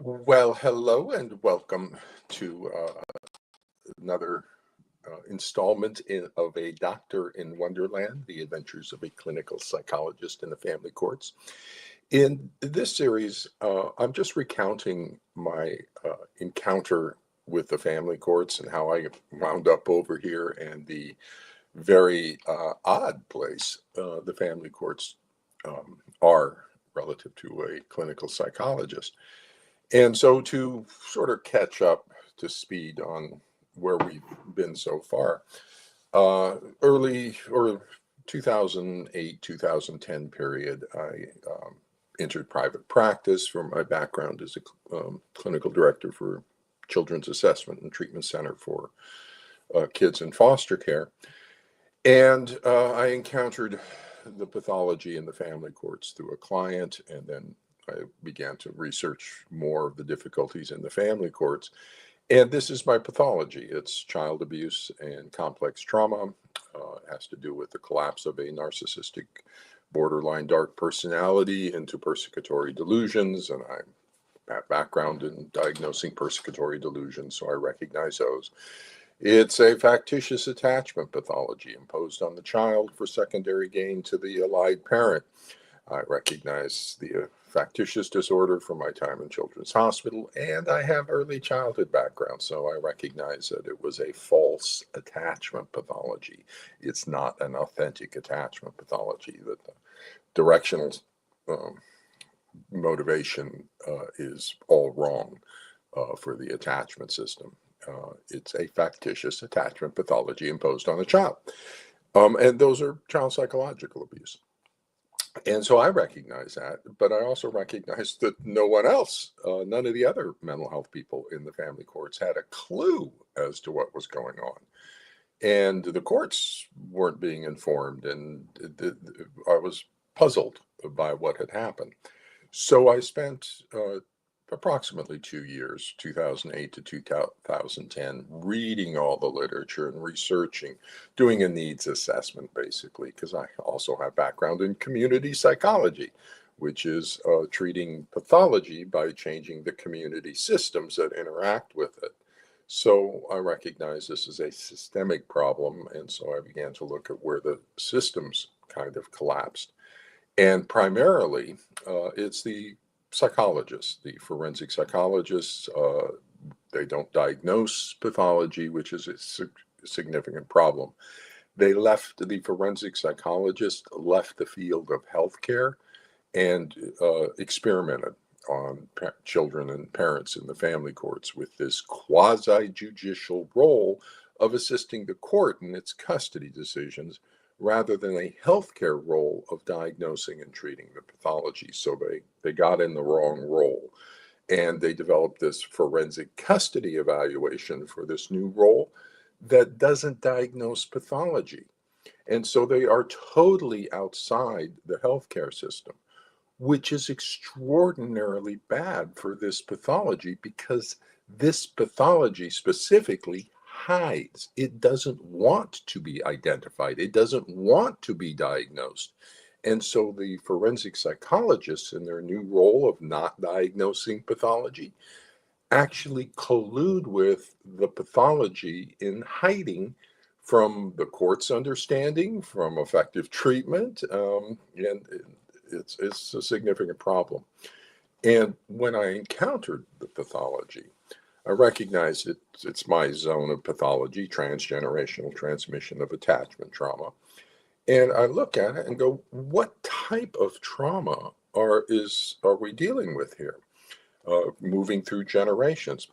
Well, hello and welcome to another installment of A Doctor in Wonderland, The Adventures of a Clinical Psychologist in the Family Courts. In this series, I'm just recounting my encounter with the family courts and how I wound up over here and the very odd place the family courts are relative to a clinical psychologist. And so to sort of catch up to speed on where we've been so far, early or 2008, 2010 period, I entered private practice for my background as a clinical director for Children's Assessment and Treatment Center for Kids in Foster Care. And I encountered the pathology in the family courts through a client, and then I began to research more of the difficulties in the family courts. And this is my pathology. It's child abuse and complex trauma. It has to do with the collapse of a narcissistic, borderline dark personality into persecutory delusions. And I have background in diagnosing persecutory delusions, so I recognize those. It's a factitious attachment pathology imposed on the child for secondary gain to the allied parent. I recognize the factitious disorder from my time in Children's Hospital, and I have early childhood background, so I recognize that it was a false attachment pathology. It's not an authentic attachment pathology, that the directional um, motivation is all wrong for the attachment system. It's a factitious attachment pathology imposed on a child. And those are child psychological abuse. And so I recognize that, but I also recognize that no one else, none of the other mental health people in the family courts had a clue as to what was going on. And the courts weren't being informed, and I was puzzled by what had happened. So I spent approximately 2 years, 2008 to 2010, reading all the literature and researching, doing a needs assessment, basically, because I also have background in community psychology, which is treating pathology by changing the community systems that interact with it. So I recognize this is a systemic problem, and so I began to look at where the systems kind of collapsed. And primarily, it's the psychologists, the forensic psychologists. They don't diagnose pathology, which is a significant problem. The forensic psychologist left the field of healthcare and experimented on children and parents in the family courts with this quasi judicial role of assisting the court in its custody decisions rather than a healthcare role of diagnosing and treating the pathology. So they got in the wrong role. And they developed this forensic custody evaluation for this new role that doesn't diagnose pathology. And so they are totally outside the healthcare system, which is extraordinarily bad for this pathology because this pathology specifically hides. It doesn't want to be identified. It doesn't want to be diagnosed. And so the forensic psychologists, in their new role of not diagnosing pathology, actually collude with the pathology in hiding from the court's understanding, from effective treatment, and it's a significant problem. And when I encountered the pathology, I recognized it's my zone of pathology, transgenerational transmission of attachment trauma. And I look at it and go, what type of trauma are we dealing with here? Moving through generations.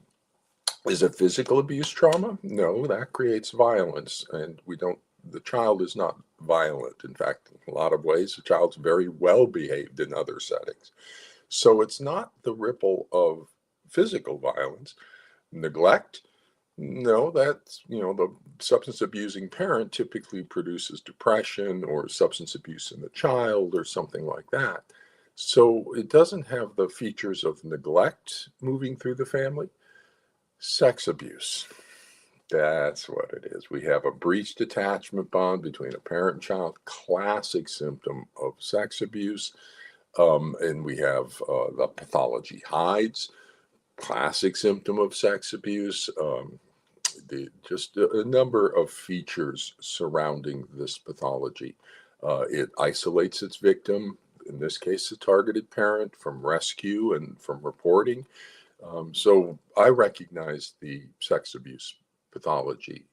Is it physical abuse trauma? No, that creates violence, and the child is not violent. In fact, in a lot of ways, the child's very well behaved in other settings. So it's not the ripple of physical violence. Neglect? No, the substance abusing parent typically produces depression or substance abuse in the child or something like that. So it doesn't have the features of neglect moving through the family. Sex abuse. That's what it is. We have a breached attachment bond between a parent and child, classic symptom of sex abuse. And we have the pathology hides. classic symptom of sex abuse, just a number of features surrounding this pathology. It isolates its victim, in this case, a targeted parent, from rescue and from reporting. So I recognize the sex abuse pathology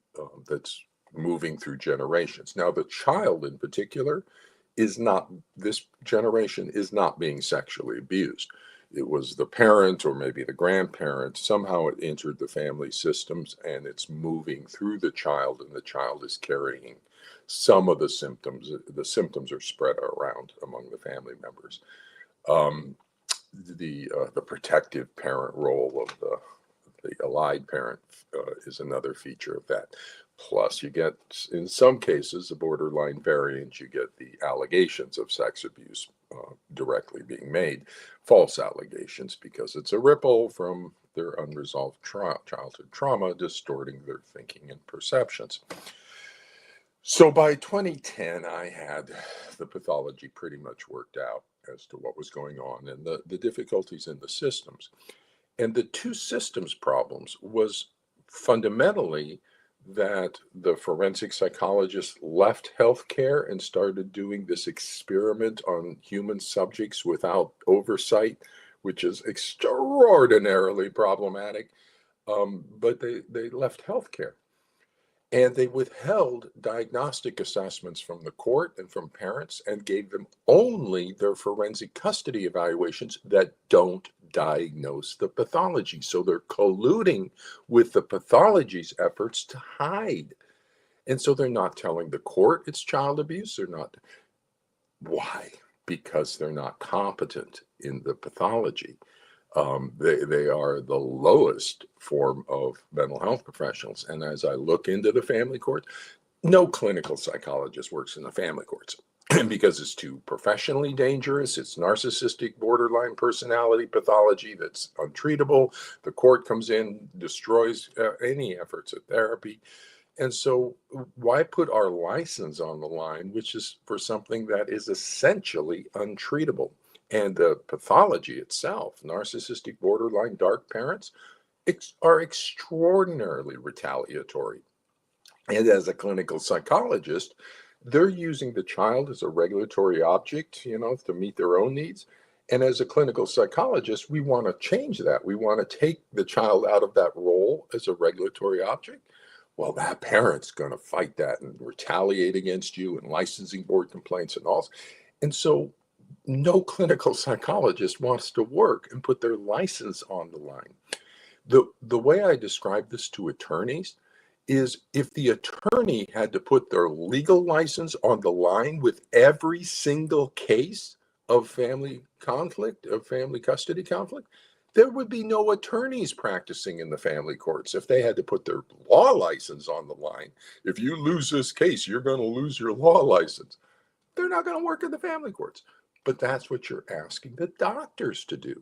that's moving through generations. Now, the child in particular is not, this generation is not being sexually abused. It was the parent or maybe the grandparent. Somehow it entered the family systems and it's moving through the child, and the child is carrying some of the symptoms. The symptoms are spread around among the family members. Um, the protective parent role of the allied parent is another feature of that. Plus, you get, in some cases, a borderline variant, you get the allegations of sex abuse directly being made, false allegations, because it's a ripple from their unresolved childhood trauma, distorting their thinking and perceptions. So by 2010, I had the pathology pretty much worked out as to what was going on and the difficulties in the systems. And the two systems problems was fundamentally that the forensic psychologist left healthcare and started doing this experiment on human subjects without oversight, which is extraordinarily problematic. But they left healthcare. And they withheld diagnostic assessments from the court and from parents and gave them only their forensic custody evaluations that don't diagnose the pathology. So they're colluding with the pathology's efforts to hide. And so they're not telling the court it's child abuse. They're not. Why? Because they're not competent in the pathology. They are the lowest form of mental health professionals. And as I look into the family court, no clinical psychologist works in the family courts because it's too professionally dangerous. It's narcissistic borderline personality pathology that's untreatable. The court comes in, destroys any efforts at therapy. And so why put our license on the line, which is for something that is essentially untreatable? And the pathology itself, narcissistic borderline dark parents, are extraordinarily retaliatory. And as a clinical psychologist, they're using the child as a regulatory object, to meet their own needs. And as a clinical psychologist, we want to change that. We want to take the child out of that role as a regulatory object. Well, that parent's going to fight that and retaliate against you, and licensing board complaints and all. And so no clinical psychologist wants to work and put their license on the line. The way I describe this to attorneys is, if the attorney had to put their legal license on the line with every single case of family conflict, of family custody conflict, there would be no attorneys practicing in the family courts if they had to put their law license on the line. If you lose this case, you're going to lose your law license. They're not going to work in the family courts. But that's what you're asking the doctors to do,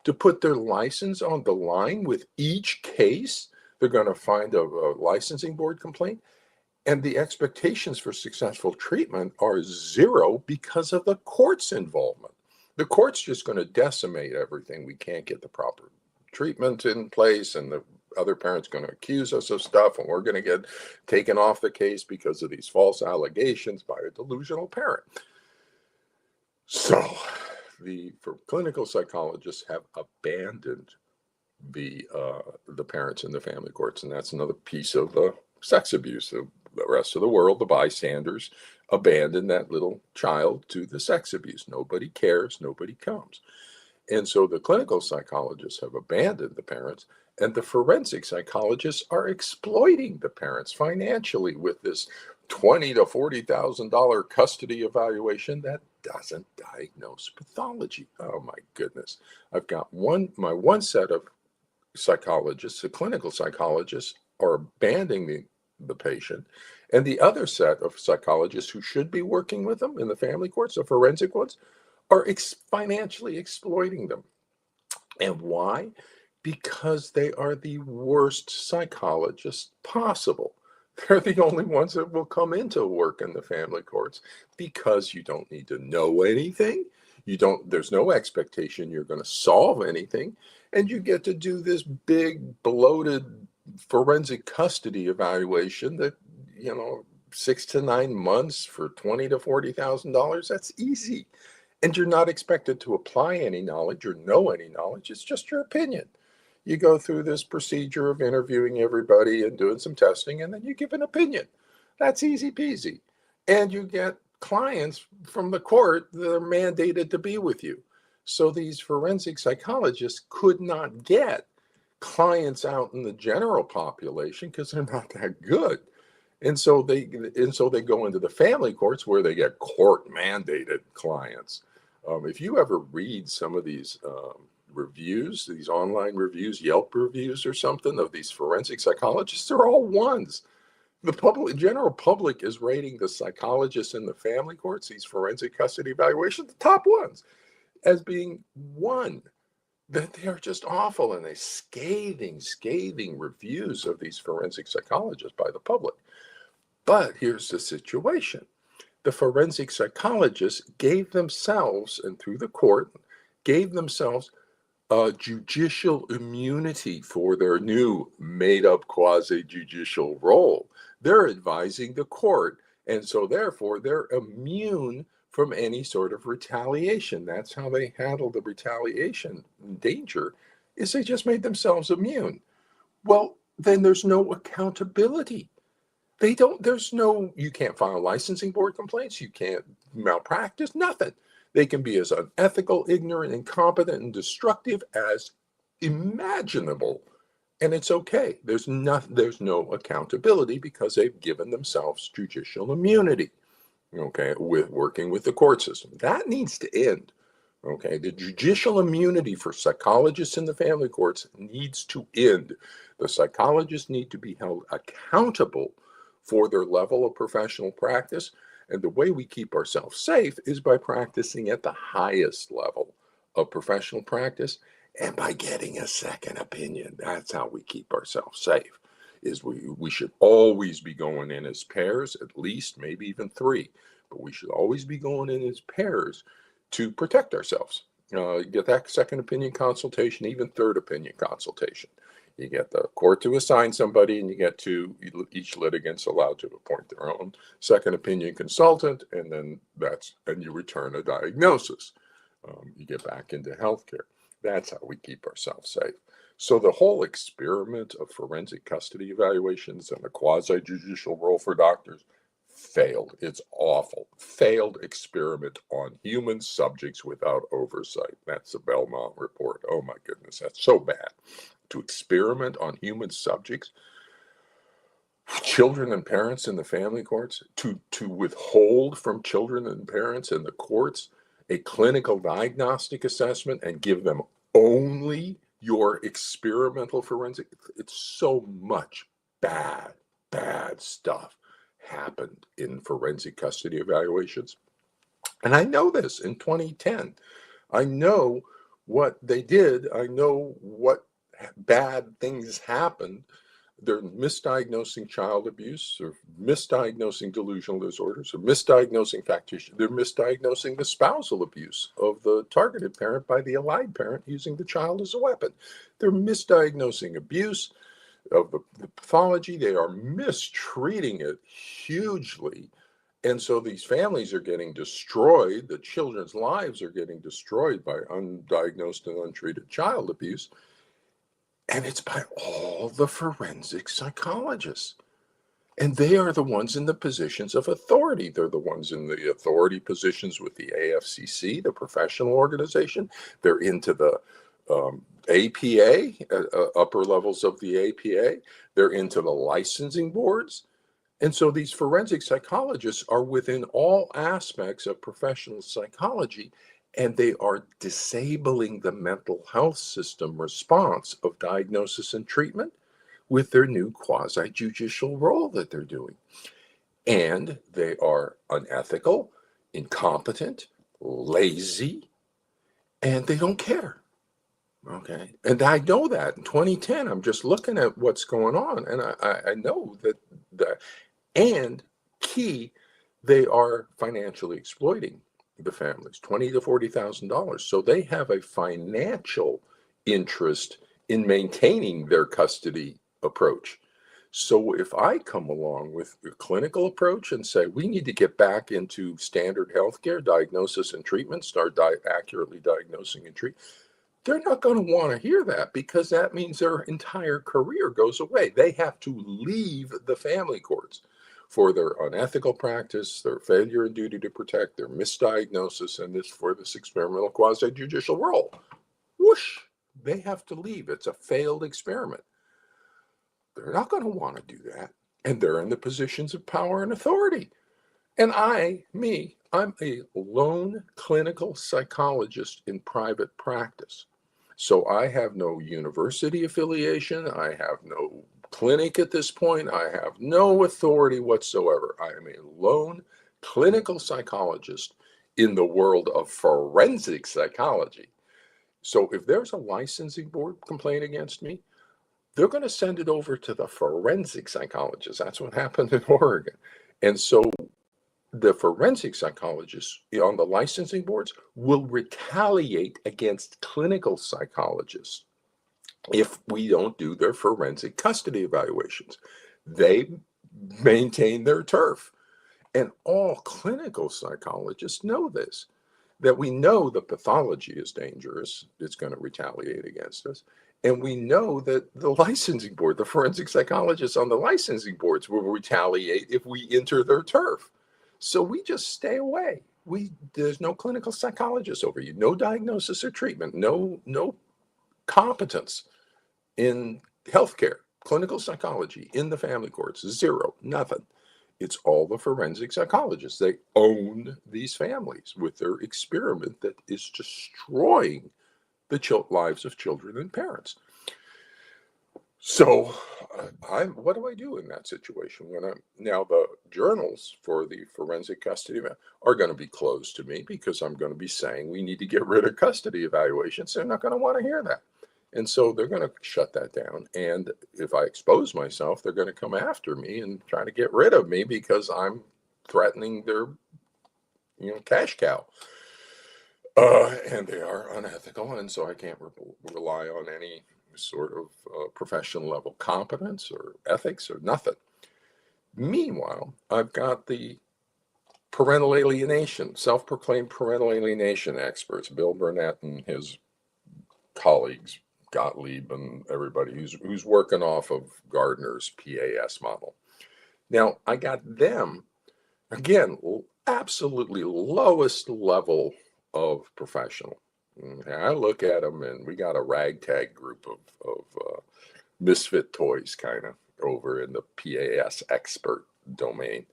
to put their license on the line with each case. They're going to find a licensing board complaint, and the expectations for successful treatment are zero because of the court's involvement. The court's just going to decimate everything. We can't get the proper treatment in place, and the other parent's going to accuse us of stuff, and we're going to get taken off the case because of these false allegations by a delusional parent. So for clinical psychologists have abandoned the parents in the family courts, and that's another piece of sex abuse. The rest of the world, the bystanders, abandon that little child to the sex abuse. Nobody cares, nobody comes. And so the clinical psychologists have abandoned the parents, and the forensic psychologists are exploiting the parents financially with this $20,000 to $40,000 custody evaluation that doesn't diagnose pathology. Oh my goodness. I've got my one set of psychologists, the clinical psychologists, are abandoning the patient, and the other set of psychologists who should be working with them in the family courts, the forensic ones, are financially exploiting them. And why? Because they are the worst psychologists possible. They're the only ones that will come into work in the family courts, because you don't need to know anything. There's no expectation you're going to solve anything. and you get to do this big bloated forensic custody evaluation that, 6 to 9 months for $20,000 to $40,000. That's easy. And you're not expected to apply any knowledge or know any knowledge. It's just your opinion. You go through this procedure of interviewing everybody and doing some testing, and then you give an opinion. That's easy peasy. And you get clients from the court that are mandated to be with you. So these forensic psychologists could not get clients out in the general population because they're not that good. And so they go into the family courts where they get court mandated clients. If you ever read some of these reviews, these online reviews, Yelp reviews or something of these forensic psychologists, they're all ones. The general public is rating the psychologists in the family courts, these forensic custody evaluations, the top ones, as being one. That they are just awful, and they scathing reviews of these forensic psychologists by the public. But here's the situation. The forensic psychologists gave themselves, and through the court, gave themselves judicial immunity for their new made-up quasi-judicial role. They're advising the court, and so therefore they're immune from any sort of retaliation. That's how they handle the retaliation danger, is they just made themselves immune. Well, then there's no accountability. You can't file licensing board complaints, you can't malpractice, nothing. They can be as unethical, ignorant, incompetent, and destructive as imaginable. And it's okay. There's no accountability because they've given themselves judicial immunity, okay, with working with the court system. That needs to end, okay? The judicial immunity for psychologists in the family courts needs to end. The psychologists need to be held accountable for their level of professional practice. And the way we keep ourselves safe is by practicing at the highest level of professional practice and by getting a second opinion. That's how we keep ourselves safe. We should always be going in as pairs, at least, maybe even three, but we should always be going in as pairs to protect ourselves. Get that second opinion consultation, even third opinion consultation. You get the court to assign somebody, and you get each litigant's allowed to appoint their own second opinion consultant, and then you return a diagnosis. You get back into healthcare. That's how we keep ourselves safe. So the whole experiment of forensic custody evaluations and the quasi-judicial role for doctors failed. It's awful. Failed experiment on human subjects without oversight. That's the Belmont report. Oh my goodness, that's so bad. To experiment on human subjects, children and parents in the family courts, to withhold from children and parents in the courts a clinical diagnostic assessment and give them only your experimental forensic. It's so much bad stuff happened in forensic custody evaluations. And I know this in 2010. I know what they did. I know what bad things happened. They're misdiagnosing child abuse, or misdiagnosing delusional disorders, or misdiagnosing factitious. They're misdiagnosing the spousal abuse of the targeted parent by the allied parent using the child as a weapon. They're misdiagnosing abuse of the pathology. They are mistreating it hugely. And so these families are getting destroyed. The children's lives are getting destroyed by undiagnosed and untreated child abuse. And it's by all the forensic psychologists. And they are the ones in the positions of authority. They're the ones in the authority positions with the AFCC, the professional organization. They're into the APA, upper levels of the APA. They're into the licensing boards. And so these forensic psychologists are within all aspects of professional psychology, and they are disabling the mental health system response of diagnosis and treatment with their new quasi-judicial role that they're doing. And they are unethical, incompetent, lazy, and they don't care. Okay. And I know that in 2010, I'm just looking at what's going on, and I know that and key, they are financially exploiting the families, $20,000 to $40,000. So they have a financial interest in maintaining their custody approach. So if I come along with a clinical approach and say we need to get back into standard healthcare, diagnosis and treatment, start accurately diagnosing and treat, they're not going to want to hear that, because that means their entire career goes away. They have to leave the family courts for their unethical practice, their failure and duty to protect, their misdiagnosis, and this experimental quasi-judicial role. Whoosh, they have to leave. It's a failed experiment. They're not going to want to do that. And they're in the positions of power and authority. And I'm a lone clinical psychologist in private practice. So I have no university affiliation. I have no clinic at this point. I have no authority whatsoever. I am a lone clinical psychologist in the world of forensic psychology. So if there's a licensing board complaint against me, they're going to send it over to the forensic psychologist. That's what happened in Oregon. And so the forensic psychologists on the licensing boards will retaliate against clinical psychologists if we don't do their forensic custody evaluations. They maintain their turf. And all clinical psychologists know this, that we know the pathology is dangerous. It's going to retaliate against us. And we know that the licensing board, the forensic psychologists on the licensing boards, will retaliate if we enter their turf. So we just stay away. There's no clinical psychologist over you, no diagnosis or treatment, no competence in healthcare, clinical psychology, in the family courts, zero, nothing. It's all the forensic psychologists. They own these families with their experiment that is destroying the lives of children and parents. So what do I do in that situation? Now the journals for the forensic custody are going to be closed to me, because I'm going to be saying we need to get rid of custody evaluations. They're not going to want to hear that. And so they're going to shut that down. And if I expose myself, they're going to come after me and try to get rid of me because I'm threatening their cash cow. And they are unethical, and so I can't rely on any sort of professional level competence or ethics or nothing. Meanwhile, I've got the parental alienation, self-proclaimed parental alienation experts, Bill Burnett and his colleagues, Gottlieb and everybody who's working off of Gardner's PAS model. Now, I got them, again, absolutely lowest level of professional. I look at them, and we got a ragtag group of misfit toys kind of over in the PAS expert domain.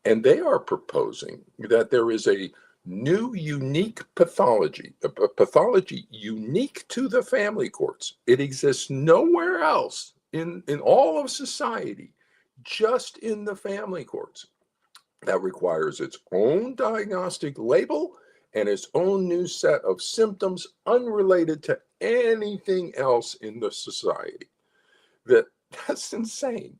And they are proposing that there is a new unique pathology, a pathology unique to the family courts. It exists nowhere else in all of society, just in the family courts, that requires its own diagnostic label and its own new set of symptoms unrelated to anything else in the society. That's insane.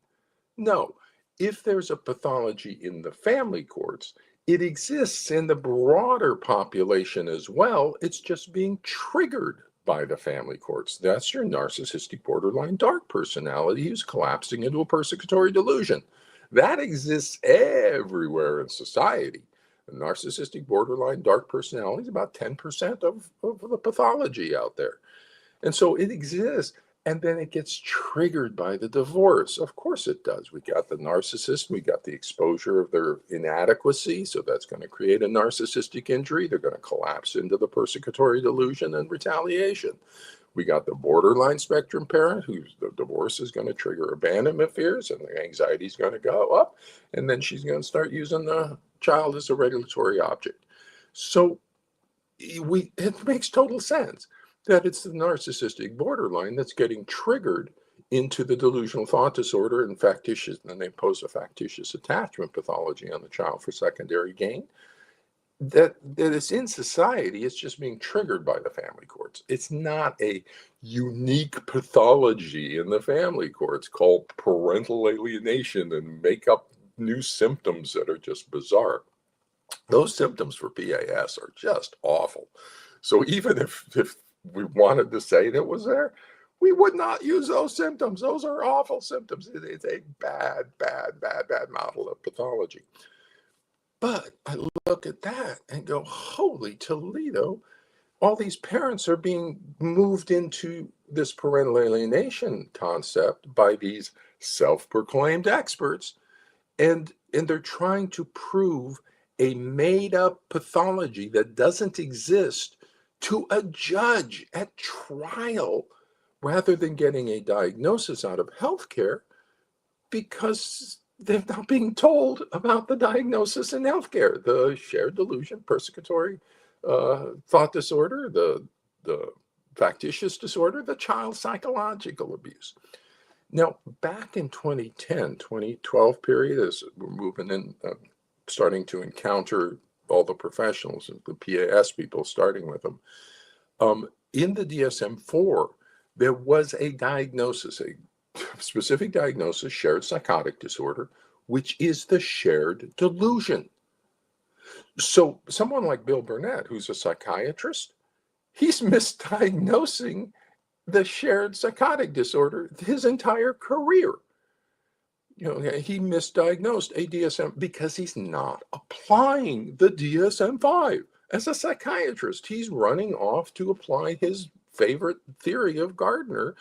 No, if there's a pathology in the family courts, it exists in the broader population as well. It's just being triggered by the family courts. That's your narcissistic borderline dark personality who's collapsing into a persecutory delusion. That exists everywhere in society. The narcissistic borderline dark personality is about 10% of the pathology out there. And so it exists. And then it gets triggered by the divorce. Of course it does. We got the narcissist, we got the exposure of their inadequacy. So that's going to create a narcissistic injury. They're going to collapse into the persecutory delusion and retaliation. We got the borderline spectrum parent whose the divorce is going to trigger abandonment fears, and the anxiety is going to go up. And then she's going to start using the child as a regulatory object. So it makes total sense that it's the narcissistic borderline that's getting triggered into the delusional thought disorder and factitious, and they impose a factitious attachment pathology on the child for secondary gain. That is in society, it's just being triggered by the family courts. It's not a unique pathology in the family courts called parental alienation and make up new symptoms that are just bizarre. Those symptoms for PAS are just awful. So even if we wanted to say that was there, we would not use those symptoms. Those are awful symptoms. It's a bad, bad, bad, bad model of pathology. But I look at that and go, holy Toledo, all these parents are being moved into this parental alienation concept by these self-proclaimed experts, and they're trying to prove a made-up pathology that doesn't exist to a judge at trial rather than getting a diagnosis out of healthcare, because they're not being told about the diagnosis in healthcare: the shared delusion, persecutory thought disorder, the factitious disorder, the child psychological abuse. Now, back in 2010, 2012 period, as we're moving in, starting to encounter all the professionals, the PAS people, starting with them, in the DSM-4, there was a diagnosis, a specific diagnosis, shared psychotic disorder, which is the shared delusion. So someone like Bill Burnett, who's a psychiatrist, he's misdiagnosing the shared psychotic disorder his entire career. He misdiagnosed a DSM because he's not applying the DSM-5. As a psychiatrist, he's running off to apply his favorite theory of Gardner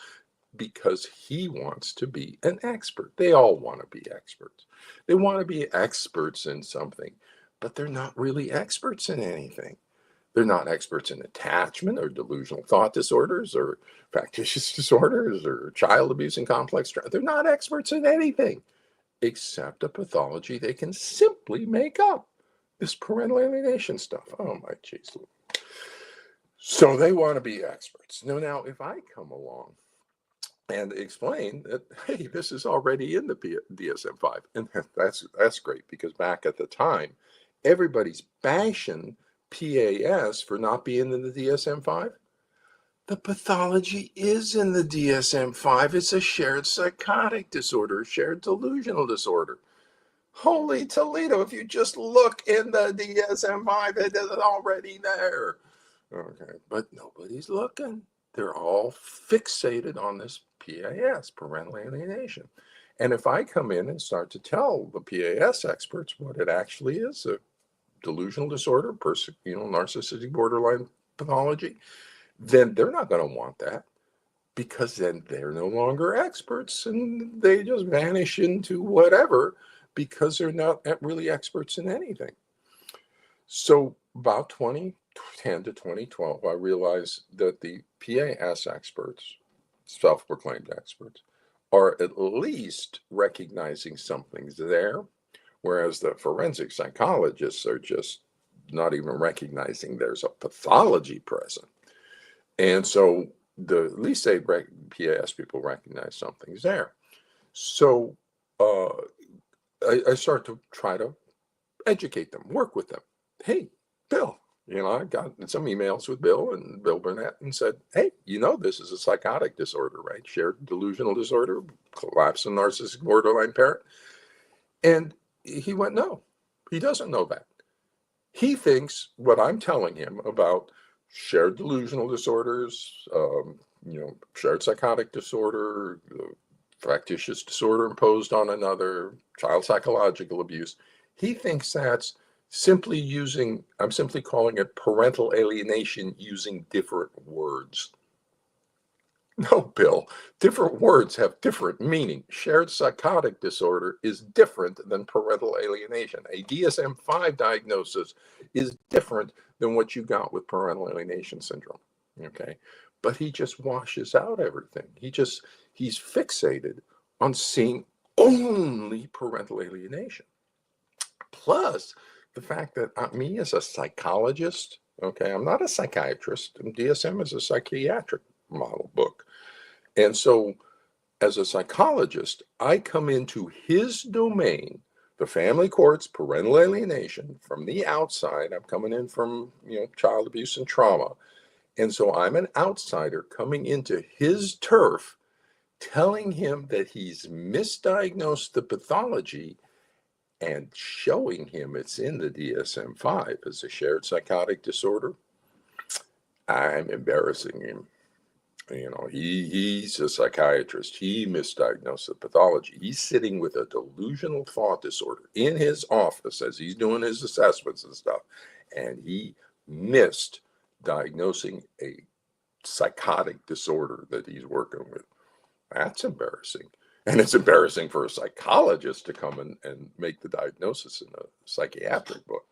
because he wants to be an expert. They all want to be experts. They want to be experts in something, but they're not really experts in anything. They're not experts in attachment or delusional thought disorders or factitious disorders or child abuse and complex trauma. They're not experts in anything except a pathology they can simply make up. This parental alienation stuff. Oh my jeez. So they want to be experts. Now, if I come along and explain that, hey, this is already in the DSM-5, and that's great, because back at the time, everybody's bashing PAS for not being in the DSM-5. The pathology is in the DSM-5. It's a shared psychotic disorder, shared delusional disorder. Holy Toledo, if you just look in the DSM-5, it is already there. Okay, but nobody's looking. They're all fixated on this PAS, parental alienation. And if I come in and start to tell the PAS experts what it actually is, a delusional disorder, narcissistic borderline pathology, then they're not going to want that, because then they're no longer experts and they just vanish into whatever, because they're not really experts in anything. So about 2010 to 2012, I realized that the PAS experts, self-proclaimed experts, are at least recognizing something's there, whereas the forensic psychologists are just not even recognizing there's a pathology present. And so at least PAS people recognize something's there. So I start to try to educate them, work with them. Hey, Bill, I got some emails with Bill Burnett and said, hey, this is a psychotic disorder, right? Shared delusional disorder, collapse of narcissistic borderline parent. And he went, no, he doesn't know that. He thinks what I'm telling him about shared delusional disorders, shared psychotic disorder, factitious disorder imposed on another, child psychological abuse, he thinks that's I'm simply calling it parental alienation using different words. No, Bill, different words have different meaning. Shared psychotic disorder is different than parental alienation. A DSM-5 diagnosis is different than what you got with parental alienation syndrome. Okay. But he just washes out everything. He's fixated on seeing only parental alienation. Plus the fact that me as a psychologist, okay, I'm not a psychiatrist, and DSM is a psychiatric model book. And so as a psychologist, I come into his domain, the family courts, parental alienation, from the outside. I'm coming in from, child abuse and trauma. And so I'm an outsider coming into his turf, telling him that he's misdiagnosed the pathology and showing him it's in the DSM-5 as a shared psychotic disorder. I'm embarrassing him. You know, he's a psychiatrist. He misdiagnosed the pathology. He's sitting with a delusional thought disorder in his office as he's doing his assessments and stuff. And he missed diagnosing a psychotic disorder that he's working with. That's embarrassing. And it's embarrassing for a psychologist to come and make the diagnosis in a psychiatric book.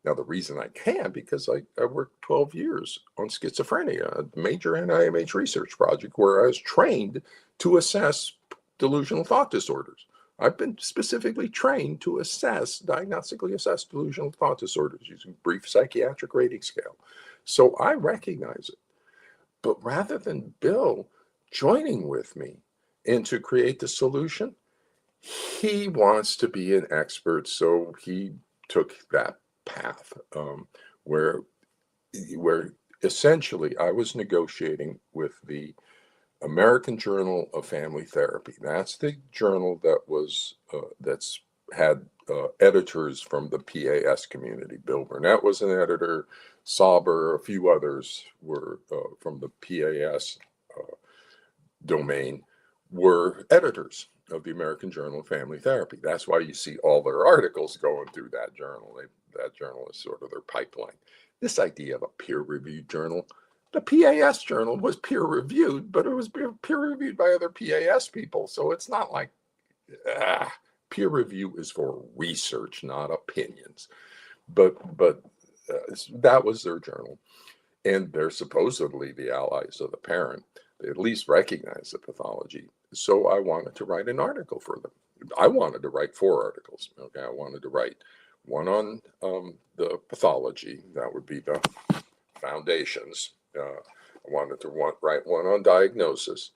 Now, the reason I can, because I worked 12 years on schizophrenia, a major NIMH research project where I was trained to assess delusional thought disorders. I've been specifically trained to diagnostically assess delusional thought disorders using brief psychiatric rating scale. So I recognize it. But rather than Bill joining with me and to create the solution, he wants to be an expert. So he took that path where essentially I was negotiating with the American Journal of Family Therapy. That's the journal that's had editors from the PAS community. Bill Burnett was an editor. Sauber, a few others were from the PAS domain were editors of the American Journal of Family Therapy. That's why you see all their articles going through that journal. That journal is sort of their pipeline. This idea of a peer-reviewed journal, the PAS journal was peer-reviewed, but it was peer-reviewed by other PAS people. So it's not like peer review is for research, not opinions. But that was their journal. And they're supposedly the allies of the parent. They at least recognize the pathology. So I wanted to write an article for them. I wanted to write 4 articles. Okay, I wanted to write one on the pathology. That would be the foundations. I wanted to write one on diagnosis.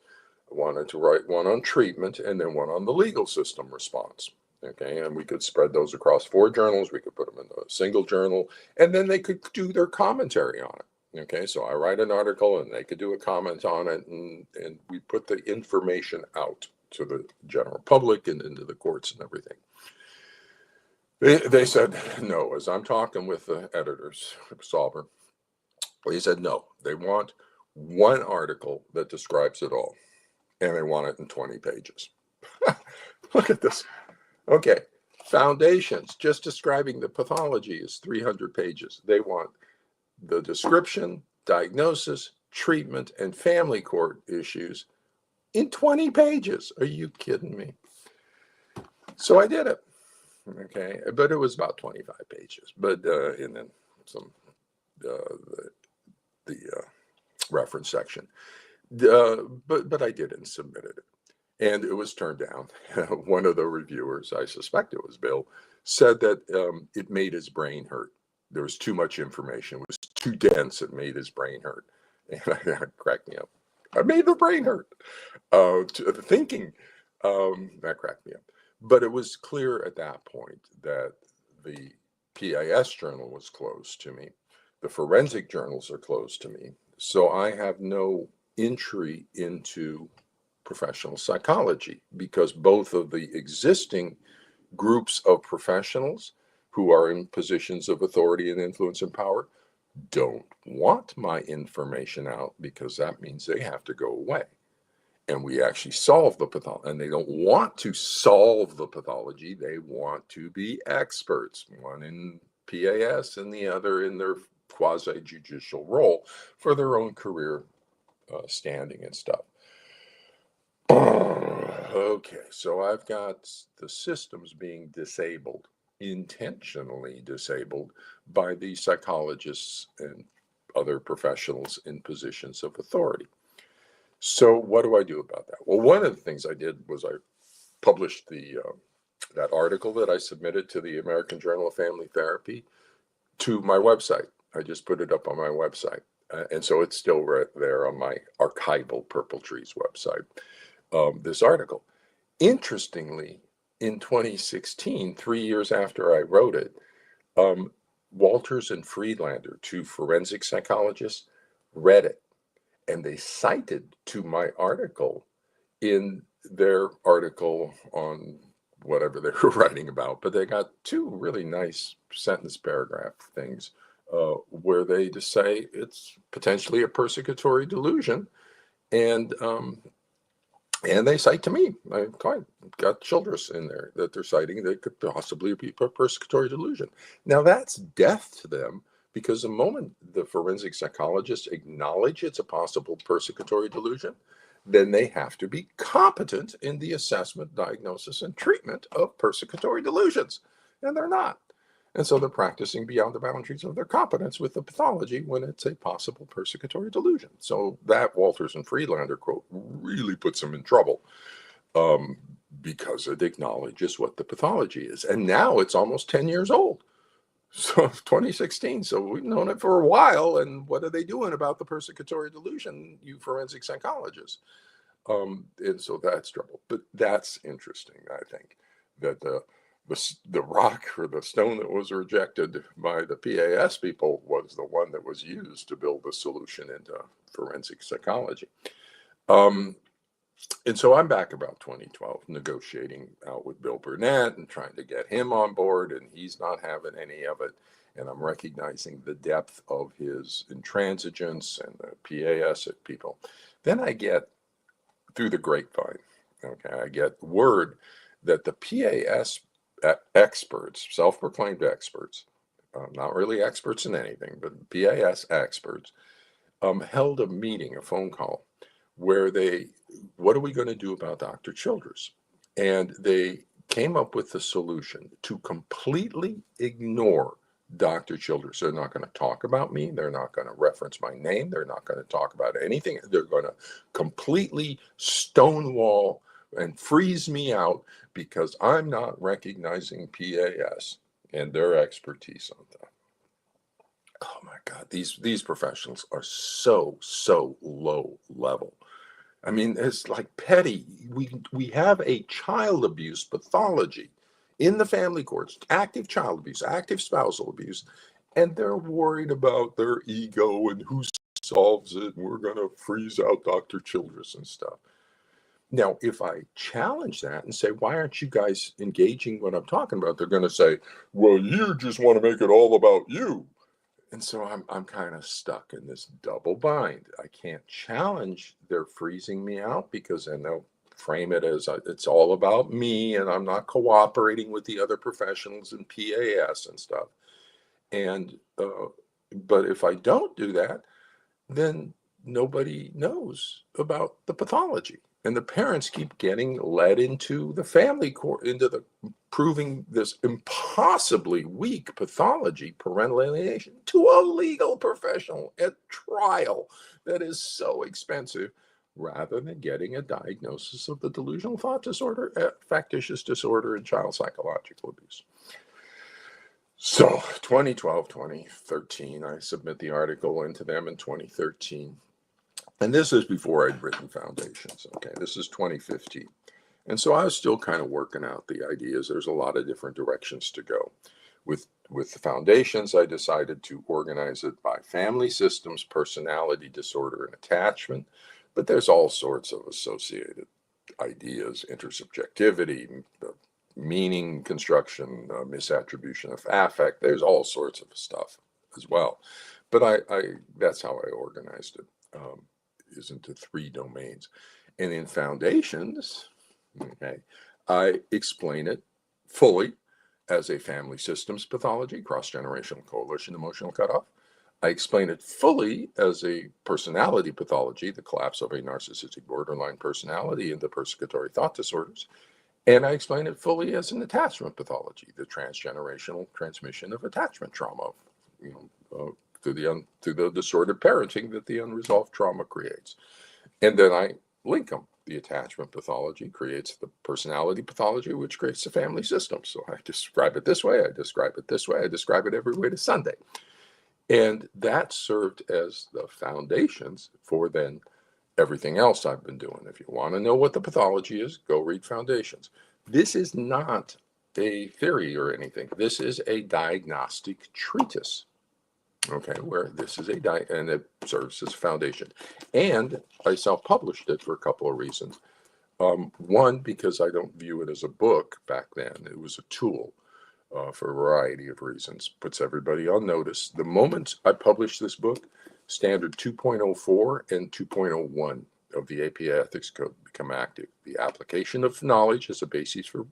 I wanted to write one on treatment, and then one on the legal system response. Okay, and we could spread those across 4 journals. We could put them in a single journal, and then they could do their commentary on it. Okay, so I write an article and they could do a comment on it, and we put the information out to the general public and into the courts and everything. They said no. As I'm talking with the editors, Sauber, he said no. They want one article that describes it all, and they want it in 20 pages. Look at this. Okay, foundations, just describing the pathology is 300 pages. They want the description, diagnosis, treatment, and family court issues in 20 pages. Are you kidding me? So I did it. Okay, but it was about 25 pages. But and then some the reference section. But I did and submitted it, and it was turned down. One of the reviewers, I suspect it was Bill, said that it made his brain hurt. There was too much information. It was too dense. It made his brain hurt. And that cracked me up. I made the brain hurt. Thinking, that cracked me up. But it was clear at that point that the PAS journal was closed to me. The forensic journals are closed to me. So I have no entry into professional psychology, because both of the existing groups of professionals who are in positions of authority and influence and power don't want my information out, because that means they have to go away. And we actually solve the pathology, and they don't want to solve the pathology. They want to be experts, one in PAS and the other in their quasi-judicial role for their own career standing and stuff. Okay, so I've got the systems being disabled, intentionally disabled, by the psychologists and other professionals in positions of authority. So what do I do about that? Well, one of the things I did was I published that article that I submitted to the American Journal of Family Therapy to my website. I just put it up on my website. And so it's still right there on my archival Purple Trees website, this article. Interestingly, in 2016, 3 years after I wrote it, Walters and Friedlander, 2 forensic psychologists, read it. And they cited to my article in their article on whatever they were writing about. But they got 2 really nice sentence paragraph things where they just say it's potentially a persecutory delusion, and they cite to me. I've got Childress in there that they're citing that could possibly be a persecutory delusion. Now that's death to them, because the moment the forensic psychologists acknowledge it's a possible persecutory delusion, then they have to be competent in the assessment, diagnosis, and treatment of persecutory delusions. And they're not. And so they're practicing beyond the boundaries of their competence with the pathology when it's a possible persecutory delusion. So that Walters and Friedlander quote really puts them in trouble, because it acknowledges what the pathology is. And now it's almost 10 years old. So 2016. So we've known it for a while. And what are they doing about the persecutory delusion, you forensic psychologists? And so that's trouble. But that's interesting, I think, that the rock or the stone that was rejected by the PAS people was the one that was used to build the solution into forensic psychology. And so I'm back about 2012 negotiating out with Bill Burnett and trying to get him on board, and he's not having any of it. And I'm recognizing the depth of his intransigence and the PAS people. Then I get, through the grapevine, okay, I get word that the PAS experts, self-proclaimed experts, not really experts in anything, but PAS experts, held a meeting, a phone call, where what are we going to do about Dr. Childress? And they came up with the solution to completely ignore Dr. Childress. They're not going to talk about me. They're not going to reference my name. They're not going to talk about anything. They're going to completely stonewall and freeze me out because I'm not recognizing PAS and their expertise on that. Oh my God, these professionals are so low level. I mean, it's like petty. We have a child abuse pathology in the family courts, active child abuse, active spousal abuse, and they're worried about their ego and who solves it. And we're going to freeze out Dr. Childress and stuff. Now, if I challenge that and say, why aren't you guys engaging what I'm talking about? They're going to say, well, you just want to make it all about you. And so I'm kind of stuck in this double bind. I can't challenge their freezing me out, because then they'll frame it as it's all about me and I'm not cooperating with the other professionals in PAS and stuff. And but if I don't do that, then nobody knows about the pathology. And the parents keep getting led into the family court, into the proving this impossibly weak pathology, parental alienation, to a legal professional at trial that is so expensive, rather than getting a diagnosis of the delusional thought disorder, factitious disorder, and child psychological abuse. So 2012, 2013, I submit the article into them in 2013. And this is before I'd written Foundations. Okay, this is 2015. And so I was still kind of working out the ideas. There's a lot of different directions to go. With the Foundations, I decided to organize it by family systems, personality disorder, and attachment. But there's all sorts of associated ideas, intersubjectivity, meaning construction, misattribution of affect. There's all sorts of stuff as well. But that's how I organized it. Is into 3 domains. And in Foundations, okay, I explain it fully as a family systems pathology, cross-generational coalition, emotional cutoff. I explain it fully as a personality pathology, the collapse of a narcissistic borderline personality into persecutory thought disorders. And I explain it fully as an attachment pathology, the transgenerational transmission of attachment trauma, through the disordered parenting that the unresolved trauma creates. And then I link them. The attachment pathology creates the personality pathology, which creates the family system. So I describe it this way, I describe it this way, I describe it every way to Sunday. And that served as the foundations for then everything else I've been doing. If you want to know what the pathology is, go read Foundations. This is not a theory or anything. This is a diagnostic treatise. Okay, where this is and it serves as a foundation. And I self-published it for a couple of reasons. One, because I don't view it as a book back then. It was a tool. for a variety of reasons. Puts everybody on notice. The moment I published this book, standard 2.04 and 2.01 of the APA Ethics Code become active. The application of knowledge as a basis for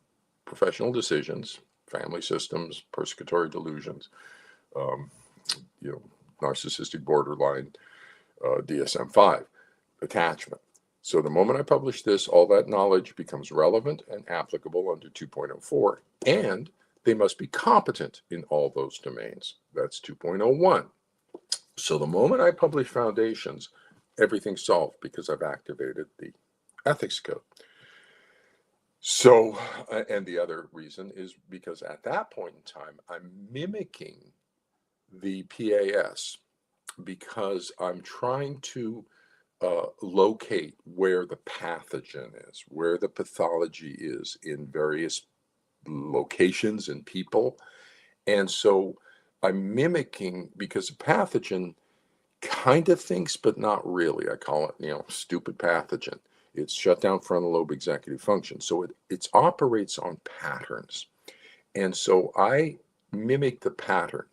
professional decisions, family systems, persecutory delusions, um, narcissistic borderline, DSM-5, attachment. So the moment I publish this, all that knowledge becomes relevant and applicable under 2.04, and they must be competent in all those domains. That's 2.01. So the moment I publish Foundations, everything's solved because I've activated the ethics code. So, and the other reason is because at that point in time, I'm mimicking the PAS because I'm trying to locate where the pathogen is, where the pathology is in various locations and people. And so I'm mimicking, because the pathogen kind of thinks, but not really. I call it, stupid pathogen. It's shut down frontal lobe executive function. So it operates on patterns. And so I mimic the pattern.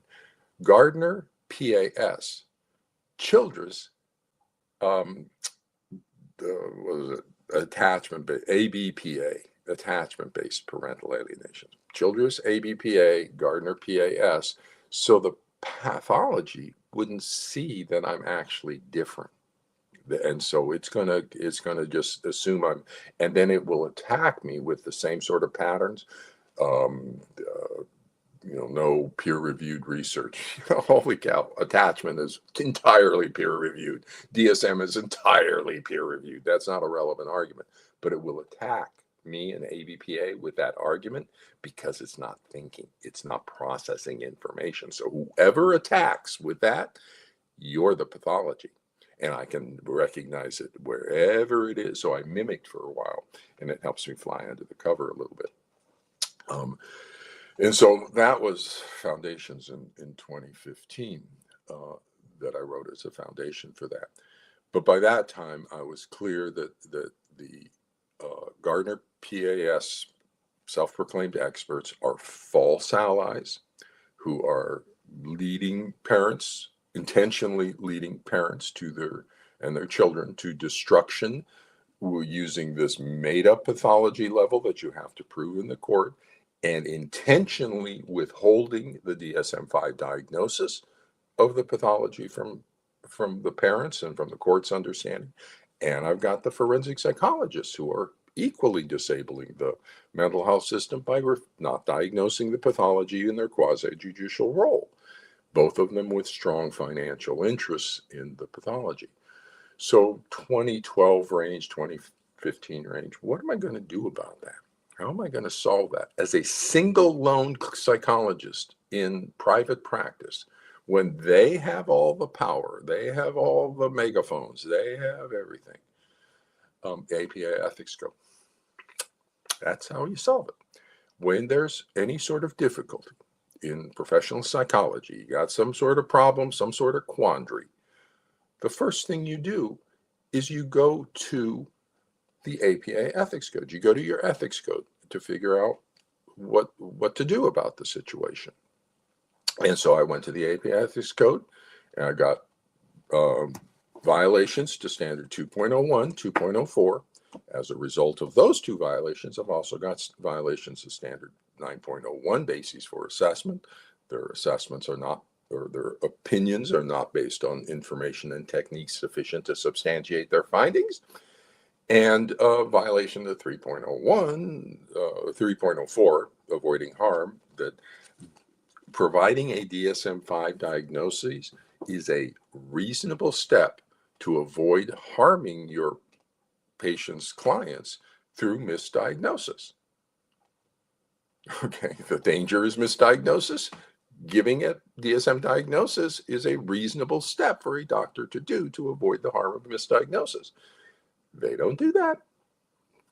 Gardner, PAS. Childress, what was it? Attachment, ABPA, attachment-based parental alienation. Childress, ABPA, Gardner, PAS. So the pathology wouldn't see that I'm actually different. And so it's gonna just assume and then it will attack me with the same sort of patterns. No peer-reviewed research. Holy cow, attachment is entirely peer-reviewed. DSM is entirely peer-reviewed. That's not a relevant argument, but it will attack me and ABPA with that argument because it's not thinking, it's not processing information. So whoever attacks with that, you're the pathology. And I can recognize it wherever it is. So I mimicked for a while, and it helps me fly under the cover a little bit. And so that was Foundations in 2015 that I wrote as a foundation for that. But by that time, I was clear that the Gardner PAS self-proclaimed experts are false allies who are leading parents, intentionally leading parents to their children to destruction, who are using this made-up pathology level that you have to prove in the court, and intentionally withholding the DSM-5 diagnosis of the pathology from the parents and from the court's understanding. And I've got the forensic psychologists who are equally disabling the mental health system by not diagnosing the pathology in their quasi-judicial role, both of them with strong financial interests in the pathology. So 2012 range, 2015 range, what am I going to do about that? How am I going to solve that? As a single lone psychologist in private practice, when they have all the power, they have all the megaphones, they have everything. APA ethics code. That's how you solve it. When there's any sort of difficulty in professional psychology, you got some sort of problem, some sort of quandary, the first thing you do is you go to the APA ethics code. You go to your ethics code to figure out what to do about the situation. And so I went to the APA ethics code, and I got violations to standard 2.01, 2.04. As a result of those two violations, I've also got violations of standard 9.01 bases for assessment. Their assessments are not, or their opinions are not based on information and techniques sufficient to substantiate their findings. And violation of 3.01, 3.04, avoiding harm, that providing a DSM-5 diagnosis is a reasonable step to avoid harming your patient's clients through misdiagnosis. Okay, the danger is misdiagnosis. Giving a DSM diagnosis is a reasonable step for a doctor to do to avoid the harm of misdiagnosis. They don't do that.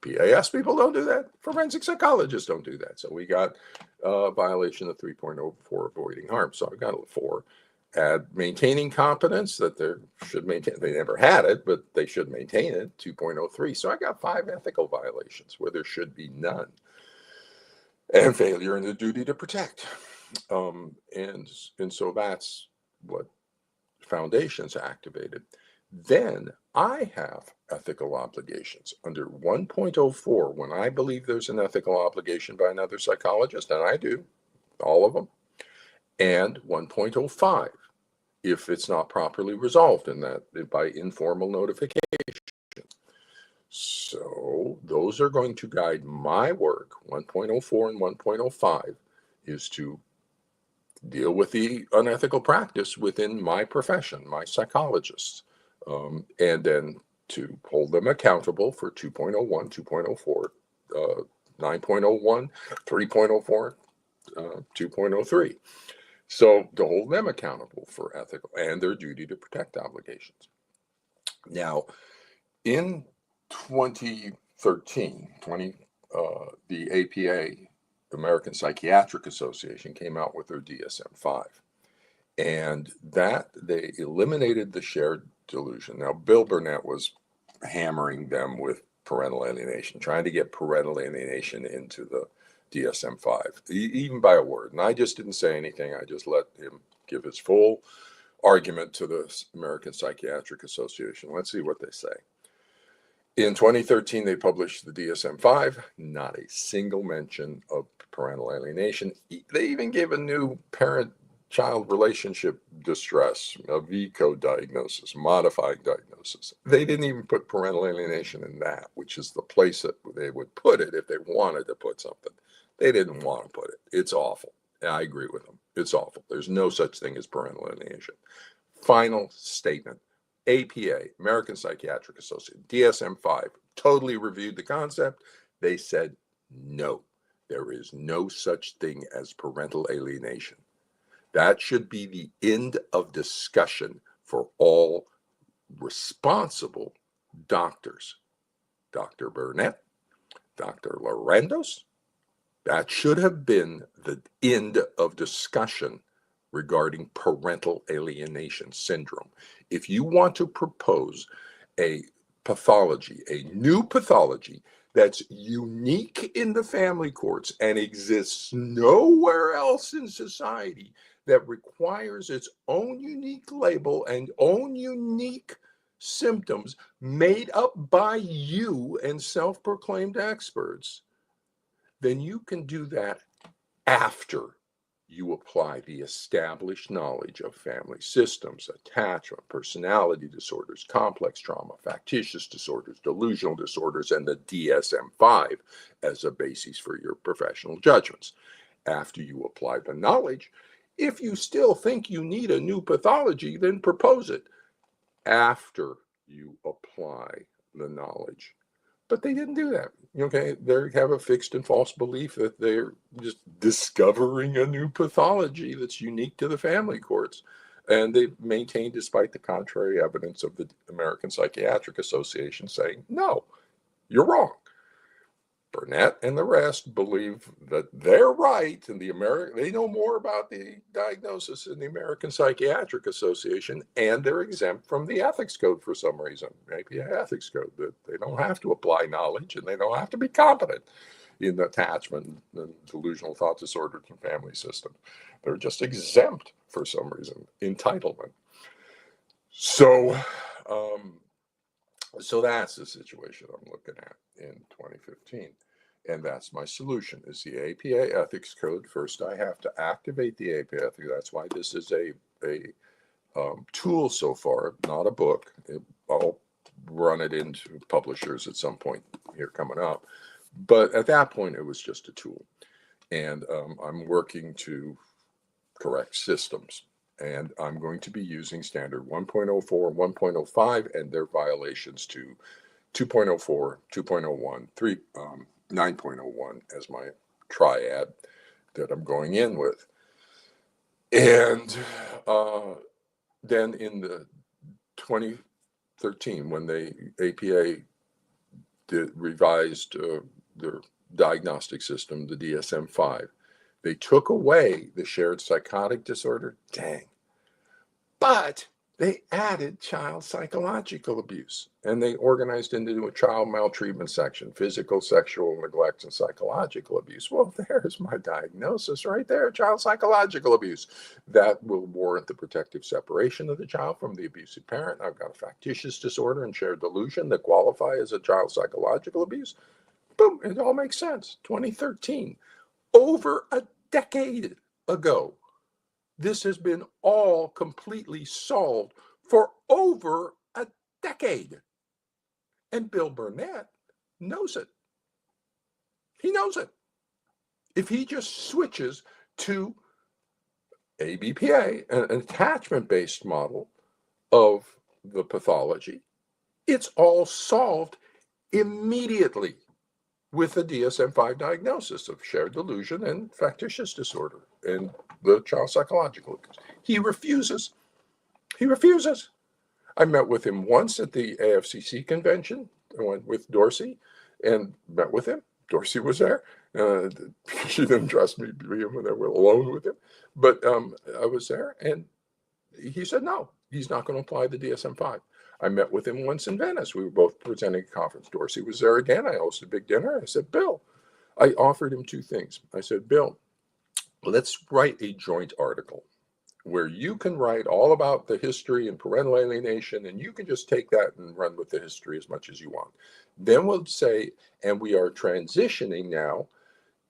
PAS people don't do that. Forensic psychologists don't do that. So we got a violation of 3.04, avoiding harm. So I've got 4. Add maintaining competence, that they should maintain. They never had it, but they should maintain it, 2.03. So I got 5 ethical violations where there should be none. and failure in the duty to protect. And so that's what foundations activated. Then I have ethical obligations under 1.04. When I believe there's an ethical obligation by another psychologist, and I do, all of them, and 1.05 if it's not properly resolved in that by informal notification. So those are going to guide my work. 1.04 and 1.05 is to deal with the unethical practice within my profession, my psychologists, and then to hold them accountable for 2.01, 2.04, 9.01, 3.04, 2.03. So to hold them accountable for ethical and their duty to protect obligations. Now, in 2013, the APA, American Psychiatric Association, came out with their DSM-5, and that they eliminated the shared delusion. Now, Bill Burnett was hammering them with parental alienation, trying to get parental alienation into the DSM-5, even by a word. And I just didn't say anything. I just let him give his full argument to the American Psychiatric Association. Let's see what they say. In 2013, they published the DSM-5, not a single mention of parental alienation. They even gave a new parent-child relationship distress, a VCO diagnosis, modifying diagnosis. They didn't even put parental alienation in that, which is the place that they would put it if they wanted to put something. They didn't want to put it. It's awful. I agree with them. It's awful. There's no such thing as parental alienation. Final statement. APA, American Psychiatric Association, DSM-5, totally reviewed the concept. They said, no, there is no such thing as parental alienation. That should be the end of discussion for all responsible doctors. Dr. Burnett, Dr. Lorandos, that should have been the end of discussion regarding parental alienation syndrome. If you want to propose a pathology, a new pathology that's unique in the family courts and exists nowhere else in society, that requires its own unique label and own unique symptoms made up by you and self-proclaimed experts, then you can do that after you apply the established knowledge of family systems, attachment, personality disorders, complex trauma, factitious disorders, delusional disorders, and the DSM-5 as a basis for your professional judgments. After you apply the knowledge, if you still think you need a new pathology, then propose it after you apply the knowledge. But they didn't do that. Okay, they have a fixed and false belief that they're just discovering a new pathology that's unique to the family courts. And they maintain, despite the contrary evidence of the American Psychiatric Association saying, no, you're wrong. Burnett and the rest believe that they're right, and they know more about the diagnosis in the American Psychiatric Association, and they're exempt from the ethics code for some reason. Maybe an ethics code that they don't have to apply knowledge, and they don't have to be competent in attachment and delusional thought disorders and family system. They're just exempt for some reason. Entitlement. So that's the situation I'm looking at in 2015. And that's my solution, is the APA ethics code. First, I have to activate the APA ethics. That's why this is a tool so far, not a book. I'll run it into publishers at some point here coming up. But at that point, it was just a tool. And I'm working to correct systems. And I'm going to be using standard 1.04, 1.05, and their violations to 2.04, 2.01, 9.01 as my triad that I'm going in with. And then in the 2013, when the APA revised their diagnostic system, the DSM-5, they took away the shared psychotic disorder. Dang. But they added child psychological abuse, and they organized into a child maltreatment section, physical, sexual neglect, and psychological abuse. Well, there's my diagnosis right there, child psychological abuse. That will warrant the protective separation of the child from the abusive parent. I've got a factitious disorder and shared delusion that qualify as a child psychological abuse. Boom, it all makes sense. 2013, over a decade ago. This has been all completely solved for over a decade. And Bill Burnett knows it. He knows it. If he just switches to ABPA, an attachment-based model of the pathology, it's all solved immediately with the DSM-5 diagnosis of shared delusion and factitious disorder and the child psychological abuse. He refuses. He refuses. I met with him once at the AFCC convention. I went with Dorsey and met with him. Dorsey was there. She didn't trust me when they were alone with him. But I was there, and he said no, he's not going to apply the DSM-5. I met with him once in Venice. We were both presenting a conference. Dorsey was there again. I hosted a big dinner. I said, Bill, I offered him two things. I said, Bill, let's write a joint article where you can write all about the history and parental alienation, and you can just take that and run with the history as much as you want. Then we'll say, and we are transitioning now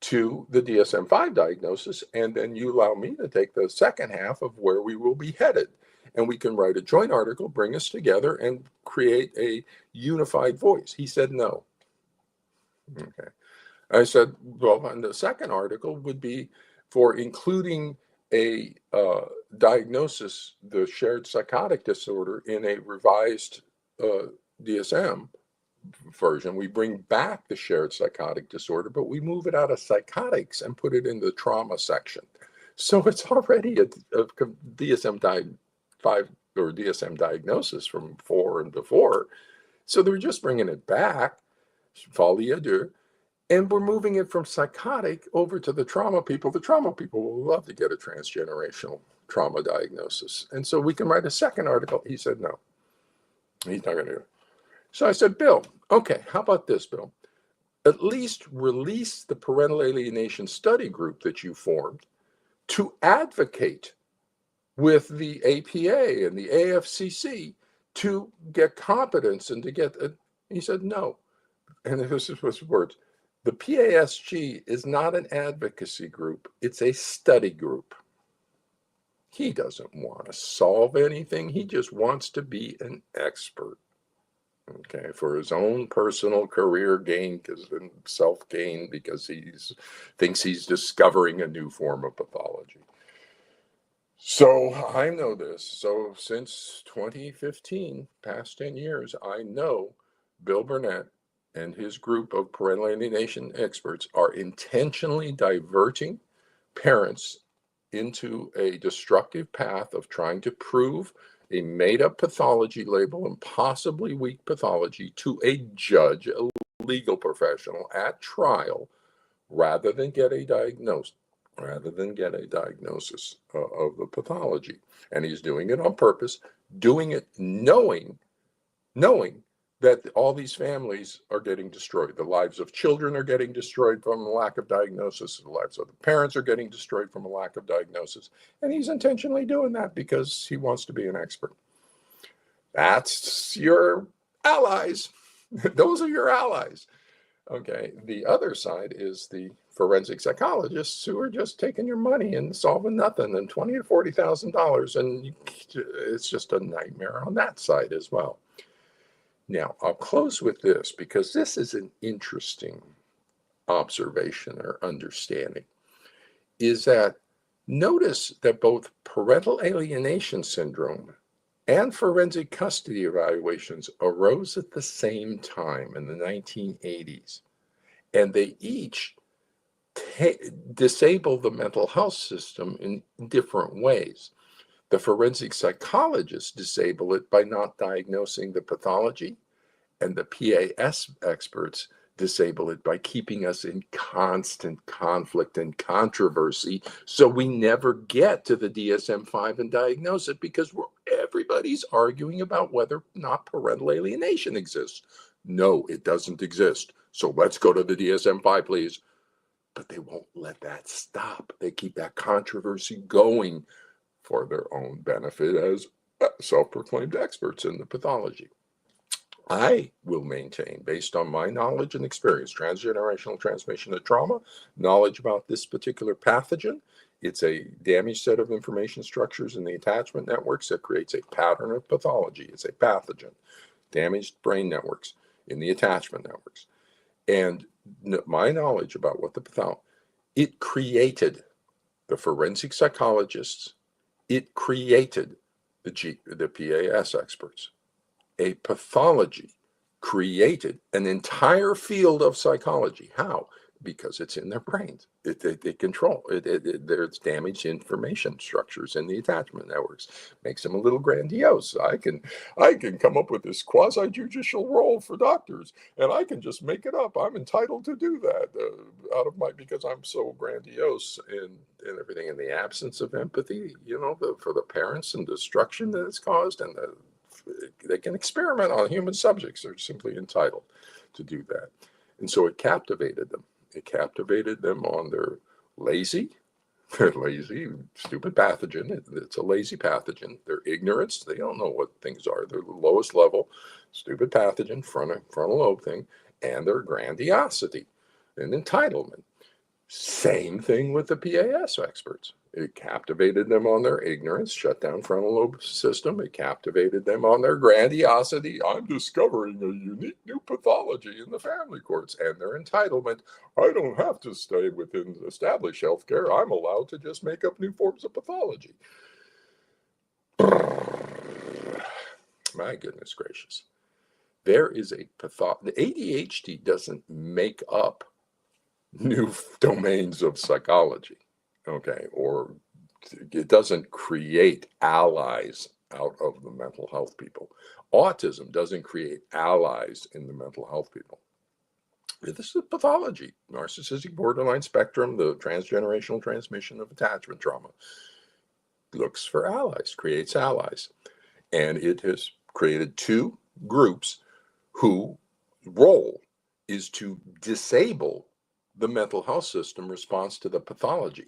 to the DSM-5 diagnosis, and then you allow me to take the second half of where we will be headed. And we can write a joint article, bring us together, and create a unified voice. He said no. Okay. I said, well, and the second article would be for including a diagnosis, the shared psychotic disorder, in a revised DSM version. We bring back the shared psychotic disorder, but we move it out of psychotics and put it in the trauma section. So it's already a DSM-5 or DSM diagnosis from 4 and before. So they're just bringing it back, folie à deux, and we're moving it from psychotic over to the trauma people. The trauma people will love to get a transgenerational trauma diagnosis. And so we can write a second article. He said no, he's not going to do it. So I said, Bill, okay, how about this, Bill? At least release the parental alienation study group that you formed to advocate with the APA and the AFCC to get competence and to get, he said, no. And this was his words. The PASG is not an advocacy group. It's a study group. He doesn't want to solve anything. He just wants to be an expert, okay, for his own personal career gain and self-gain, because he thinks he's discovering a new form of pathology. So I know this. So since 2015, past 10 years, I know Bill Burnett and his group of parental alienation experts are intentionally diverting parents into a destructive path of trying to prove a made-up pathology label and possibly weak pathology to a judge, a legal professional at trial, rather than get a diagnosis of the pathology. And he's doing it on purpose, doing it knowing that all these families are getting destroyed. The lives of children are getting destroyed from a lack of diagnosis. The lives of the parents are getting destroyed from a lack of diagnosis. And he's intentionally doing that because he wants to be an expert. That's your allies. Those are your allies. Okay. The other side is the forensic psychologists who are just taking your money and solving nothing, and $20,000 to $40,000. And it's just a nightmare on that side as well. Now, I'll close with this because this is an interesting observation or understanding, is that notice that both parental alienation syndrome and forensic custody evaluations arose at the same time in the 1980s, and they each disable the mental health system in different ways. The forensic psychologists disable it by not diagnosing the pathology, and the PAS experts disable it by keeping us in constant conflict and controversy, so we never get to the DSM-5 and diagnose it, because everybody's arguing about whether or not parental alienation exists. No, it doesn't exist. So let's go to the DSM-5, please. But they won't let that stop. They keep that controversy going for their own benefit as self-proclaimed experts in the pathology. I will maintain, based on my knowledge and experience, transgenerational transmission of trauma, knowledge about this particular pathogen. It's a damaged set of information structures in the attachment networks that creates a pattern of pathology. It's a pathogen, damaged brain networks in the attachment networks. And my knowledge about what the pathology, it created the forensic psychologists, it created the PAS experts. A pathology created an entire field of psychology. How? Because it's in their brains. They control it. There's damaged information structures in the attachment networks. Makes them a little grandiose. I can come up with this quasi-judicial role for doctors, and I can just make it up. I'm entitled to do that because I'm so grandiose and everything. In the absence of empathy, for the parents and destruction that it's caused, and they can experiment on human subjects. They're simply entitled to do that. And so it captivated them. It captivated them on their lazy, stupid pathogen. It's a lazy pathogen. Their ignorance. They don't know what things are. They're the lowest level, stupid pathogen, frontal lobe thing, and their grandiosity and entitlement. Same thing with the PAS experts. It captivated them on their ignorance, shut down frontal lobe system. It captivated them on their grandiosity. I'm discovering a unique new pathology in the family courts, and their entitlement. I don't have to stay within established healthcare. I'm allowed to just make up new forms of pathology. My goodness gracious. There is a pathology. The ADHD doesn't make up new domains of psychology, okay, or it doesn't create allies out of the mental health people. Autism doesn't create allies in the mental health people. This is pathology, narcissistic borderline spectrum, the transgenerational transmission of attachment trauma. Looks for allies, creates allies, and it has created two groups whose role is to disable the mental health system response to the pathology.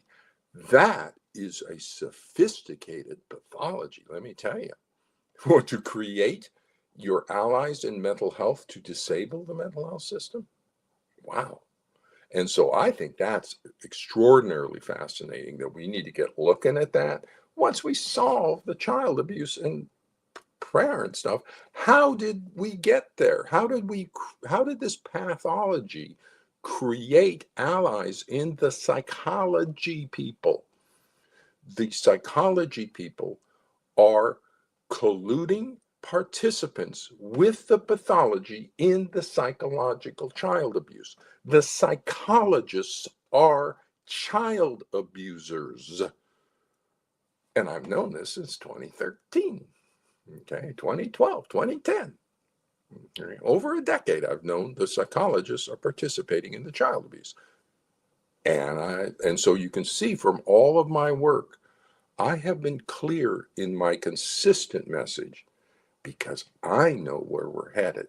That is a sophisticated pathology, let me tell you. For to create your allies in mental health to disable the mental health system? Wow. And so I think that's extraordinarily fascinating that we need to get looking at that. Once we solve the child abuse and parent stuff, how did we get there? How did this pathology create allies in the psychology people? The psychology people are colluding participants with the pathology in the psychological child abuse. The psychologists are child abusers. And I've known this since 2013, okay, 2012, 2010. Over a decade, I've known the psychologists are participating in the child abuse. And so you can see from all of my work, I have been clear in my consistent message because I know where we're headed.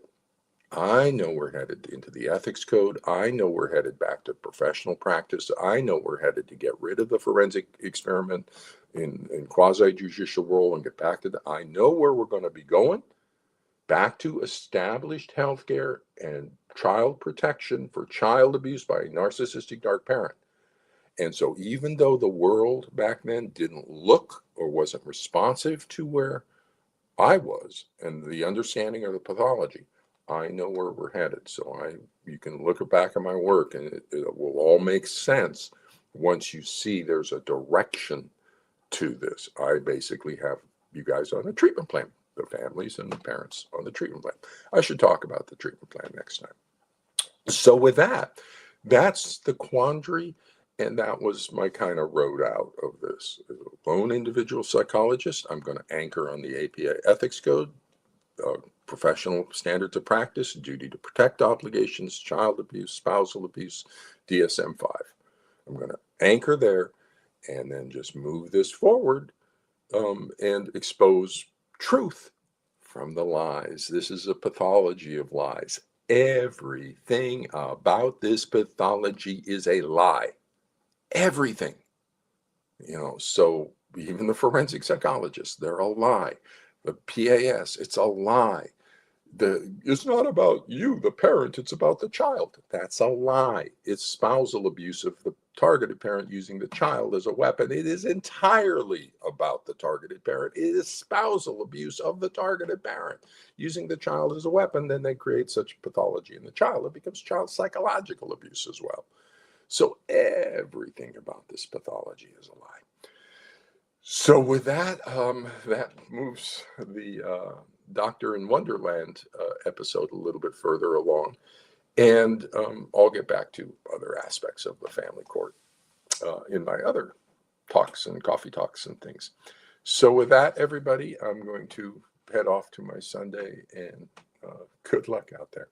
I know we're headed into the ethics code. I know we're headed back to professional practice. I know we're headed to get rid of the forensic experiment in quasi-judicial role and get back to I know where we're going to be going. Back to established healthcare and child protection for child abuse by a narcissistic dark parent. And so even though the world back then didn't look or wasn't responsive to where I was and the understanding of the pathology, I know where we're headed. So you can look back at my work and it will all make sense once you see there's a direction to this. I basically have you guys on a treatment plan. The families and the parents on the treatment plan. I should talk about the treatment plan next time. So with that, that's the quandary, and that was my kind of road out of this. As a lone individual psychologist, I'm going to anchor on the APA ethics code, professional standards of practice, duty to protect obligations, child abuse, spousal abuse, DSM-5. I'm going to anchor there and then just move this forward and expose truth from the lies. This is a pathology of lies. Everything about this pathology is a lie. Everything. So even the forensic psychologists, they're a lie. The PAS, it's a lie. It's not about you, the parent, it's about the child. That's a lie. It's spousal abuse of the targeted parent using the child as a weapon. It is entirely about the targeted parent. It is spousal abuse of the targeted parent using the child as a weapon. Then they create such pathology in the child. It becomes child psychological abuse as well. So everything about this pathology is a lie. So with that, that moves the Doctor in Wonderland episode a little bit further along. And I'll get back to other aspects of the family court in my other talks and coffee talks and things. So with that, everybody, I'm going to head off to my Sunday, and good luck out there.